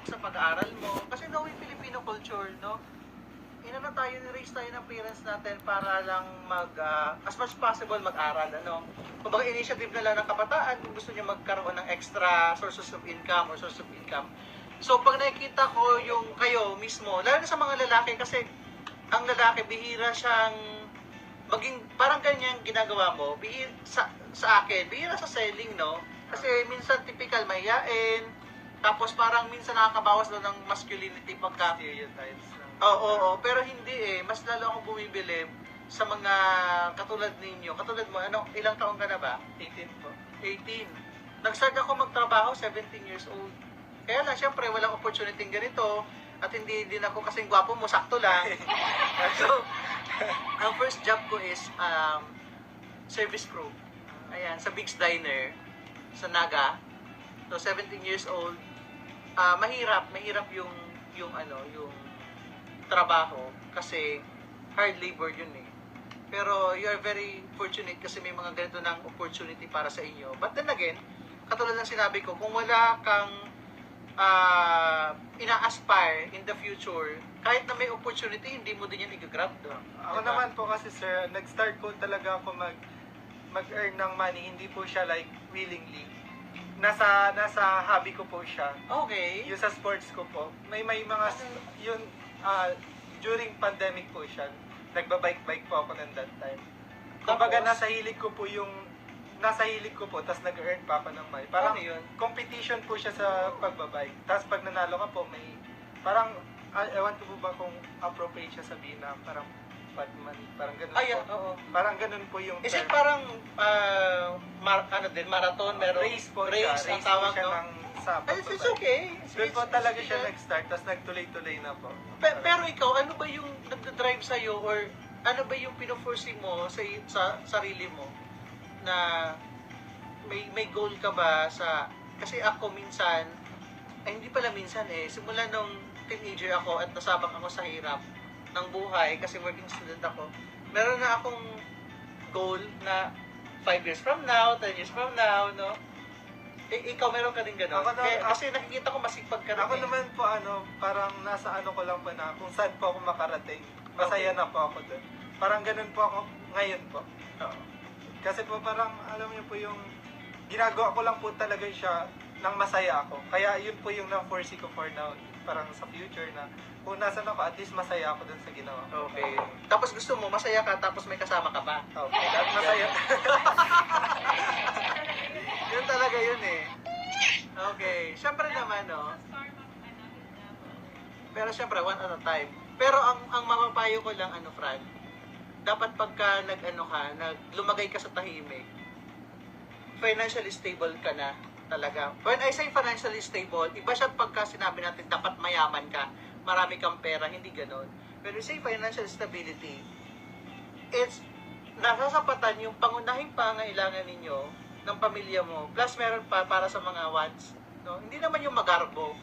pasok sa pag-aaral mo. Kasi knowing Filipino culture, no? Inano tayo, ni-raise tayo ng parents natin para lang as much as possible mag-aral, ano? Kumbaga initiative na lang ng kabataan kung gusto niyo magkaroon ng extra sources of income or source of income. So pag nakikita ko yung kayo mismo, lalo na sa mga lalaki kasi ang lalaki bihira siyang maging parang ganyan ginagawa mo, bihira sa akin, bihira sa selling, no? Kasi minsan typical mahiyain, tapos parang minsan nakakabawas daw ng masculinity pagka Stereotypes ng... Oo, pero hindi eh. Mas lalo akong bumibili sa mga katulad ninyo. Katulad mo, ano, ilang taon ka na ba? 18 po. 18. Nag-start ako magtrabaho, 17 years old. Kaya lang, syempre, walang opportunity ganito. At hindi din ako kasing gwapo mo, sakto lang. So, ang first job ko is service crew. Ayan, sa Big's Diner, sa Naga. So, 17 years old. Mahirap yung trabaho kasi hard labor yun eh. Pero you are very fortunate kasi may mga ganito ng opportunity para sa inyo. But then again, katulad ng sinabi ko, kung wala kang ina-aspire in the future, kahit na may opportunity, hindi mo din yan i-grab doon. Ako naman po kasi sir, nag-start po talaga ako mag-earn ng money, hindi po siya like willingly. Nasa hobby ko po siya. Okay. Yung sa sports ko po. May mga yun during pandemic po siya. Nagbabike-bike po ako ng that time. Kumbaga nasa hilig ko po, tapos nag-earn pa ako ng money. Parang Ano yun? competition po siya sa pagbabike. Tapos pag nanalo ka po, may parang ewan ko po ba kung appropriate siya sabihin na parang bad money. Parang ganun Ay, po. oo. Parang ganun po yung Is it term. parang marathon, meron Race po race siya. ang tawag, siya no? ng sa Ay, it's pagbabike. okay. Doon po talaga siya yeah. nag-start, tapos nagtuloy-tuloy na po. Pero ikaw, ano ba yung nagdadrive sa'yo or ano ba yung pino-foresee mo sa sarili mo na may goal ka ba sa... Kasi ako minsan, ay hindi pala minsan eh, simula nung teenager ako at nasabak ako sa hirap ng buhay kasi working student ako, meron na akong goal na 5 years from now, 10 years from now, no? Ikaw meron ka din gano'n? Ako na- Kasi nakikita ko masipag ka rin Ako eh. naman po parang nasa ko lang po na kung saan po ako makarating. Masaya na po ako doon. Parang ganun po ako ngayon po. Oo. Kasi po parang alam niyo po yung ginagawa ko lang po talaga siya nang masaya ako. Kaya yun po yung na-foresee ko for now. Parang sa future na kung nasan ako, at least masaya ako doon sa ginawa ko. Okay. Tapos gusto mo, masaya ka, tapos may kasama ka pa. Okay, at masaya. Yun talaga yun eh. Okay. Syempre naman, no? Pero syempre, one at a time. Pero ang mapapayo ko lang, Fran, dapat pagka lumagay ka sa tahimik, financially stable ka na talaga. When I say financially stable, iba siya pagka sinabi natin dapat mayaman ka, marami kang pera, hindi ganon. When we say financial stability, it's nasasapatan yung pangunahing pangailangan ninyo ng pamilya mo, plus meron pa para sa mga wants. No? Hindi naman yung magarbo.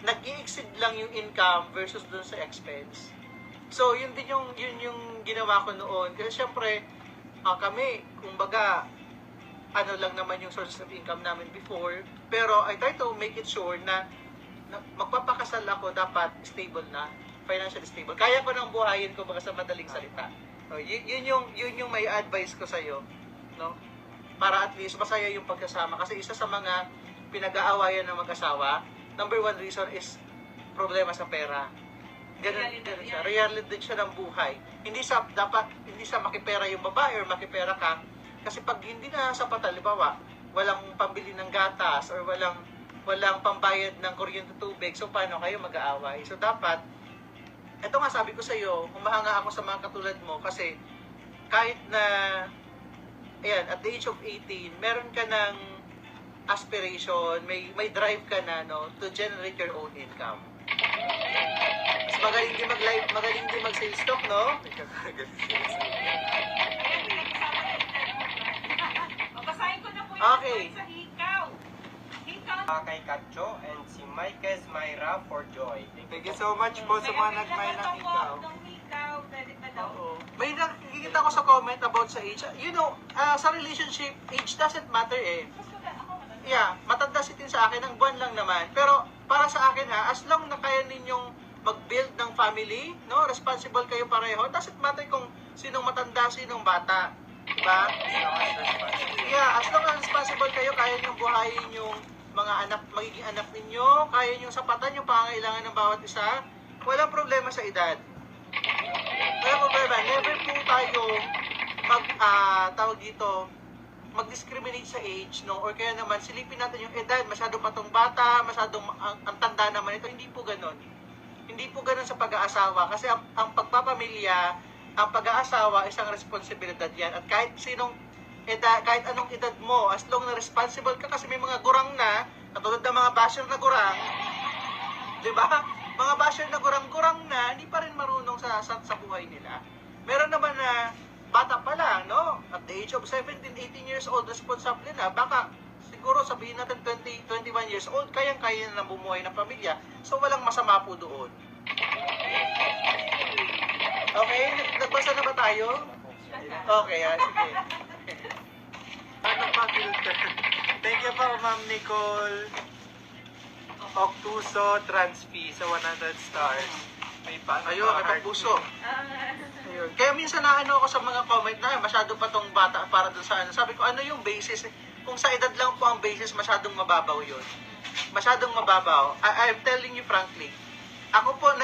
Nag-i-exceed lang yung income versus dun sa expense. So, yun yung ginawa ko noon. Kasi syempre, kami, kumbaga, lang naman yung source of income namin before. Pero I try to make it sure na magpapakasal ako dapat stable na, financially stable. Kaya ko nang buhayin ko baka sa madaling salita. So, yun yung may advice ko sa iyo, no? Para at least masaya yung pagkasama kasi isa sa mga pinag-aawayan ng mag-asawa, number one reason is problema sa pera. Ganun siya. Reality siya ng buhay. Hindi sa makipera yung babae or makipera ka. Kasi pag hindi na sapat, halimbawa, walang pambili ng gatas or walang pambayad ng kuryente tubig, so paano kayo mag-aaway? So dapat, eto nga sabi ko sa iyo, humahanga ako sa mga katulad mo kasi kahit na at the age of 18, meron ka ng aspiration, may drive ka na, no, to generate your own income. Mas magaling din mag-sales talk, no? Basahin ko na po yung Okay. sa hikaw. Kay Katcho and si Micas Myra for Joy. Thank you so much po sa mga nagmay ng ikaw. Hikaw, pwede pa daw. Oo. May nakikita ko sa comment about sa age. You know, sa relationship, age doesn't matter eh. Yeah, matanda si Tin sa akin, ng buwan lang naman. Pero para sa akin ha, as long na kaya ninyong mag-build ng family, no? Responsible kayo pareho. Doesn't matter kung sinong matanda, sinong bata. Diba? Yeah, as long as responsible kayo, kaya niyong buhayin yung mga anak, magiging anak ninyo, kaya niyong sapatan yung pangangailangan ng bawat isa, walang problema sa edad. Walang problema. Never po tayo tawag dito, mag-discriminate sa age, no? Or kaya naman, silipin natin yung edad, masyado pa tong bata, masyadong ang tanda naman ito. Hindi po ganon. Hindi po ganon sa pag-aasawa. Kasi ang pagpapamilya, ang pag-aasawa, isang responsibilidad yan. At kahit sinong edad, kahit anong edad mo, as long na responsible ka, kasi may mga gurang na, katulad ng mga basher na gurang, di ba? Mga basher na gurang-gurang na, hindi pa rin marunong sa buhay nila. Meron naman na, bata pa lang, no? At the age of 17, 18 years old, responsable na. Baka, siguro sabihin natin 20, 21 years old, kayang-kaya na bumuhay ng pamilya. So, walang masama po doon. Okay? Nagbasa na ba tayo? Okay, sige. Ano pa, filter? Thank you po, Ma'am Nicole Octuso Transfee sa 100 stars. May Ayun, may pagpuso. Ayun. Kaya minsan naano ako sa mga comment na masyado pa tong bata para dun sa ano. Sabi ko, ano yung basis? Kung sa edad lang po ang basis, masyadong mababaw yun. Masyadong mababaw. I'm telling you frankly, ako po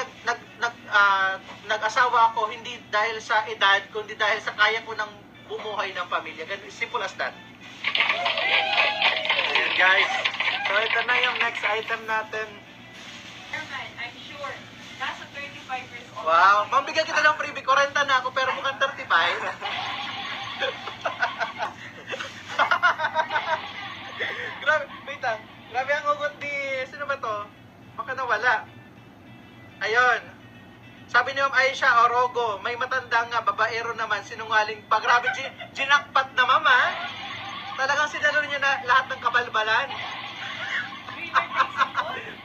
nag-asawa ako hindi dahil sa edad, kundi dahil sa kaya ko ng bumuhay ng pamilya. Ganun, simple as that. Ayan, guys. So, ito na yung next item natin. Chairman, I'm sure, nasa 35 years old. Wow. Mambigyan kita ng freebie. 40 na ako, pero mukhang 35. Grabe. Wait lang. Grabe ang ugot ni... Sino ba to? Baka nawala. Ayun. Sabi ni Ma'am Aisha Orogo, may matanda nga, babaero naman, sinungaling pa. Grabe, ginakpat na mama. Talagang sinalo niya na lahat ng kabalbalan.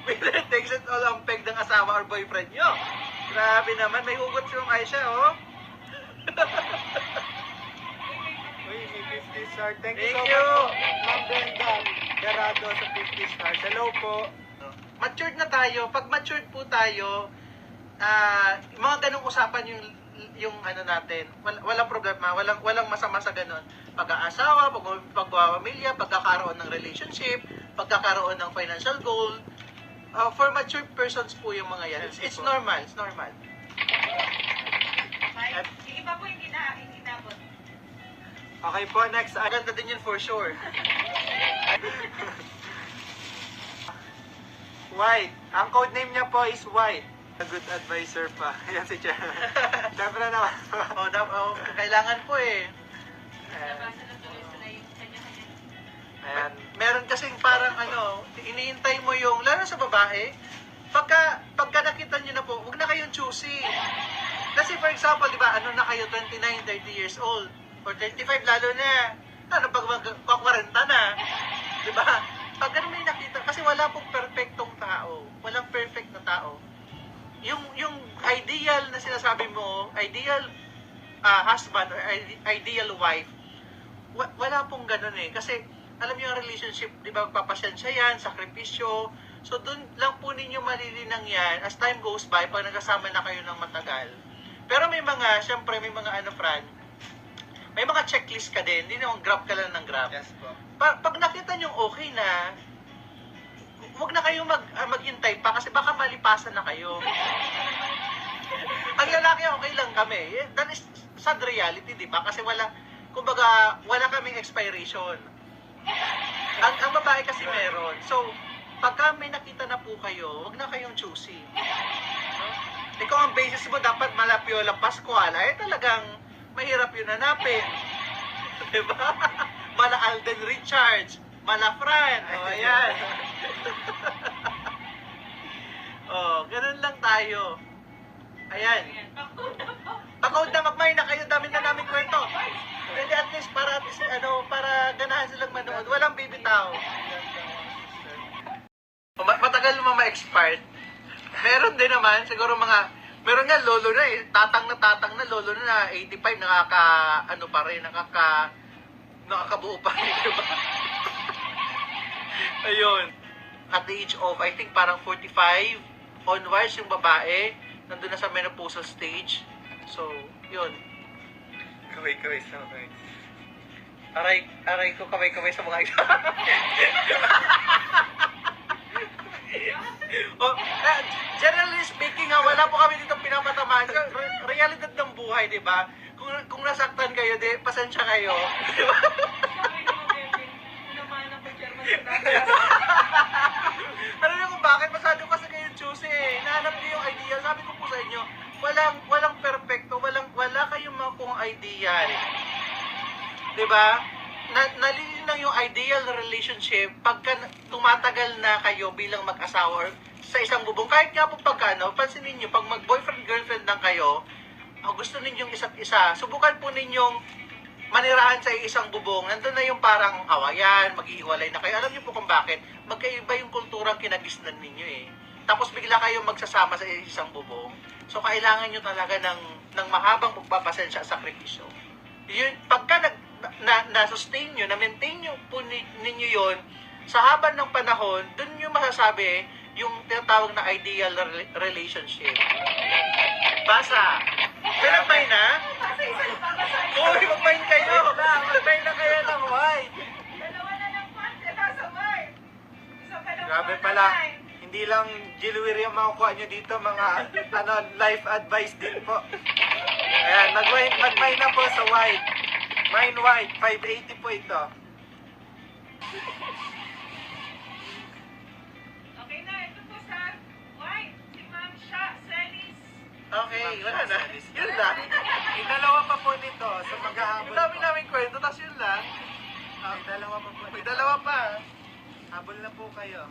Winner takes it all ang peg ng asawa or boyfriend nyo. Grabe naman, may hugot si Ma'am Aisha, oh. Uy, may 50 stars. Thank you Thank so you. much, Ma'am Brenda Garado sa 50 stars. Hello po. Matured na tayo. Pag matured po tayo, mga ganong usapan yung ano natin. Walang problema, walang masama sa ganon. Pag-aasawa, pagpapamilya, pagkakaroon ng relationship, pagkakaroon ng financial goal. For mature persons po yung mga yan. It's normal, it's normal. Sige pa po yung inabot. Okay po, next item. Maganda din yun for sure. White. Ang code name niya po is White. A good advisor pa. Yan si Chair. Siyempre naman. Kailangan po eh. Nabasa na tuloy-tuloy yung kanya-kanya. Ayan. Meron kasing parang iniintay mo yung, lalo sa babae, pagka nakita nyo na po, huwag na kayong choosy. Kasi for example, di ba, ano na kayo, 29, 30 years old, or 35 lalo na, pag 40 na, di ba? Pag ganun may nakita, kasi wala pong perfectong tao, walang perfect na tao. Yung ideal na sinasabi mo, ideal husband or ideal wife, wala pong ganun eh. Kasi, alam niyo yung relationship, di ba, papasensya yan, sakripisyo. So, dun lang po ninyo malilinang yan as time goes by pag nagkasama na kayo ng matagal. Pero may mga, syempre, may mga Fran, may mga checklist ka din. Hindi naman grab ka lang ng grab. Yes po. Pag nakita nyo okay na, huwag na kayong maghintay pa kasi baka malipasan na kayo. Ang lalaki, okay lang kami. That is sad reality, di ba? Kasi kumbaga, wala kaming expiration. Ang babae kasi meron. So, pagka may nakita na po kayo, wag na kayong choosy. No? Ikaw ang basis mo, dapat Malapiola Pascual. Ay talagang mahirap yun hanapin. Diba? Mala Alden Richards, Mala Fran. O, ayan. Ganun lang tayo. Ayan. Pag-out na magmay na kayo, dami na namin kwento. Hindi at least para ganahan silang manood. Walang bibitaw. Matagal mo ma-expired. Meron din naman, siguro meron nga lolo na eh, tatang na lolo na 85, nakakabuo pa rin, diba? Ayun. at the age of, I think parang 45 onwards yung babae, nandun na sa menopausal stage. So, yun. Kaway-kaway sa mga. Aray ko kamay-kamay sa mga isa. Oh, generally speaking, wala po kami dito pinapatamaan. Realidad ng buhay, di ba? Kung nasaktan kayo, di, pasensya kayo. Di ba? Sabi ko mga bebe, naman ako German sa dati. Alam niyo kung bakit? Masyado kasi kayo choosy eh. Nahanap niyo yung ideal. Sabi ko po sa inyo, walang perfecto, wala kayong kung ideal. Diba? Nalilinaw yung ideal relationship pagka tumatagal na kayo bilang mag-asawa or sa isang bubong. Kahit nga po pagka, pansinin nyo, pag mag-boyfriend-girlfriend lang kayo, gusto ninyong isa't isa, subukan po ninyong manirahan sa isang bubong. Nandun na yung parang hawayan, maghihiwalay na kayo. Alam niyo po kung bakit? Magkaiba yung kulturang kinagisnan ninyo eh. Tapos bigla kayong magsasama sa isang bubong. So kailangan nyo talaga ng mahabang pagpapasensya at sakripisyo. Yun, pagka na-sustain nyo, na-maintain nyo po ninyo yun, sa haba ng panahon, dun nyo masasabi yung tinatawag na ideal relationship. Basa! Pero may na? Uy, mag-mine kayo! Mag-mine na kayo ng white! Dalawa na ng pants, nasa white. Isa pa ng Grabe pants, pala. nine. Hindi lang jewelry ang makukuha nyo dito, mga life advice din po. Ayan, mag-mine na po sa white. Mine white, 580 po ito. Okay na, ito po sa white. Si Ma'am Celis. Okay, wala na. Yun lang. May dalawa pa po nito sa mag-ahabol Ang dami po. namin kwento, tapos yun lang. May dalawa pa po. May dalawa pa. Habol na po kayo.